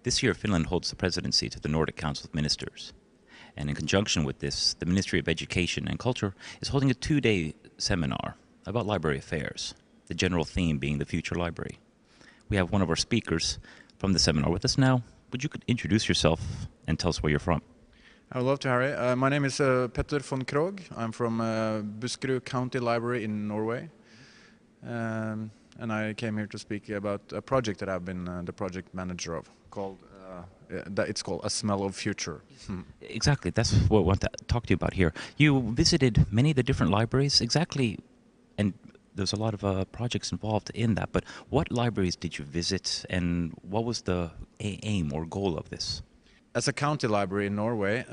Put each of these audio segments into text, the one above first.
This year, Finland holds the presidency to the Nordic Council of Ministers. And in conjunction with this, the Ministry of Education and Culture is holding a 2-day seminar about library affairs, the general theme being the future library. We have one of our speakers from the seminar with us now. Would you could introduce yourself and tell us where you're from? I would love to, Harri. My name is Petter von Krogh. I'm from Buskerud County Library in Norway. And I came here to speak about a project that I've been the project manager of, called it's called A Smell of Future. Exactly, that's what I want to talk to you about here. You visited many of the different libraries, exactly, and there's a lot of projects involved in that, but what libraries did you visit and what was the aim or goal of this? As a county library in Norway,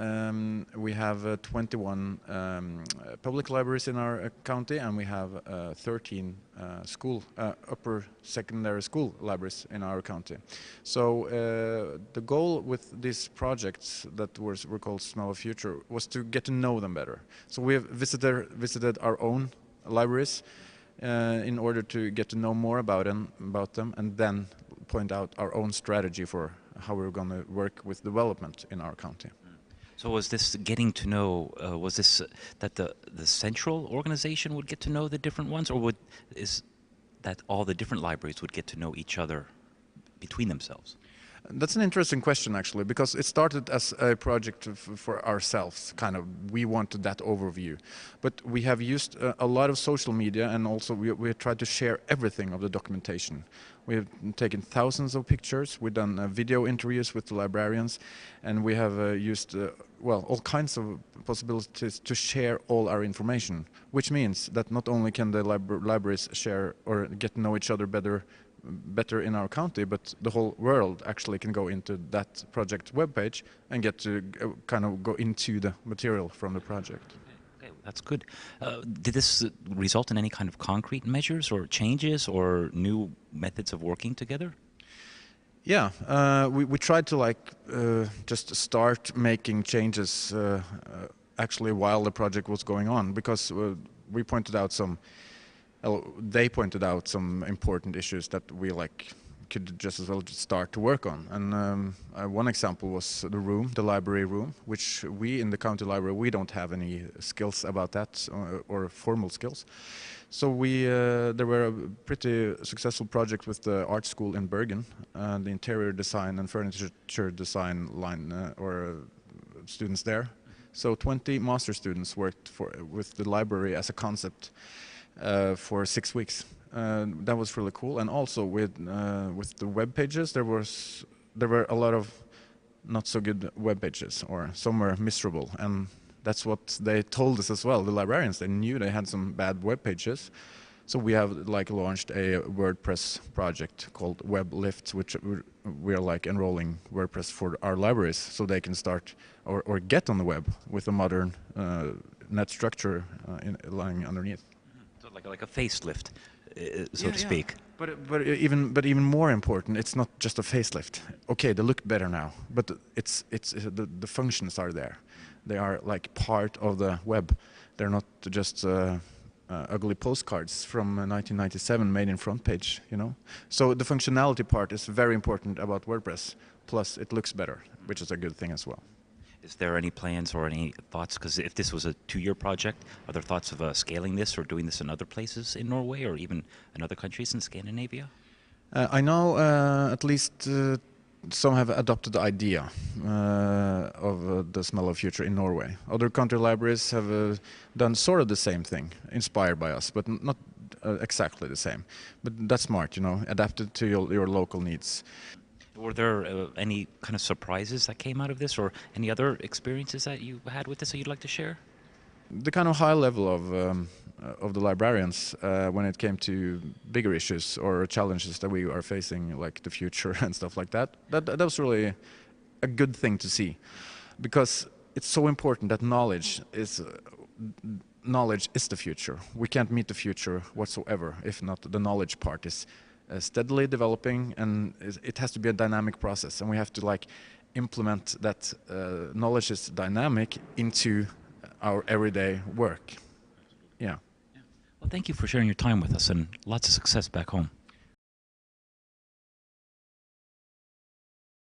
we have 21 public libraries in our county, and we have 13 upper secondary school libraries in our county. So the goal with these projects that were called Smell of Future was to get to know them better. So we have visited our own libraries in order to get to know more about them, and then point out our own strategy for how we're going to work with development in our county. So was this getting to know, was this that the central organization would get to know the different ones, or is that all the different libraries would get to know each other between themselves? That's an interesting question, actually, because it started as a project for ourselves, kind of. We wanted that overview. But we have used a lot of social media, and also we have tried to share everything of the documentation. We have taken thousands of pictures, we've done video interviews with the librarians, and we have used all kinds of possibilities to share all our information, which means that not only can the libraries share or get to know each other better in our county, but the whole world actually can go into that project webpage and get to kind of go into the material from the project. Okay, that's good. Did this result in any kind of concrete measures or changes or new methods of working together? Yeah, we tried to just start making changes actually while the project was going on, because we pointed out they pointed out some important issues that we could just as well start to work on. And one example was the library room, which we in the county library, we don't have any skills about that or formal skills. So there were a pretty successful project with the art school in Bergen, the interior design and furniture design line students there. So 20 master students worked with the library as a concept for 6 weeks. That was really cool. And also with the web pages, there were a lot of not so good web pages, or some were miserable, and that's what they told us as well. The librarians, they knew they had some bad web pages. So we have launched a WordPress project called WebLift, which we're enrolling WordPress for our libraries, so they can start or get on the web with a modern net structure lying underneath. So like a facelift, so to speak. But even more important, it's not just a facelift. Okay, they look better now, but the functions are there. They are part of the web. They're not just ugly postcards from 1997 made in front page, you know. So the functionality part is very important about WordPress. Plus, it looks better, which is a good thing as well. Is there any plans or any thoughts? Because if this was a 2-year project, are there thoughts of scaling this or doing this in other places in Norway or even in other countries in Scandinavia? I know at least some have adopted the idea of the Smell of Future in Norway. Other country libraries have done sort of the same thing, inspired by us, but not exactly the same. But that's smart, you know, adapted to your local needs. Were there any kind of surprises that came out of this, or any other experiences that you had with this that you'd like to share? The kind of high level of the librarians when it came to bigger issues or challenges that we are facing, like the future and stuff like that. That was really a good thing to see, because it's so important that knowledge is the future. We can't meet the future whatsoever if not the knowledge part is steadily developing, and it has to be a dynamic process, and we have to implement that knowledge is dynamic into our everyday work. Yeah. Well, thank you for sharing your time with us, and lots of success back home.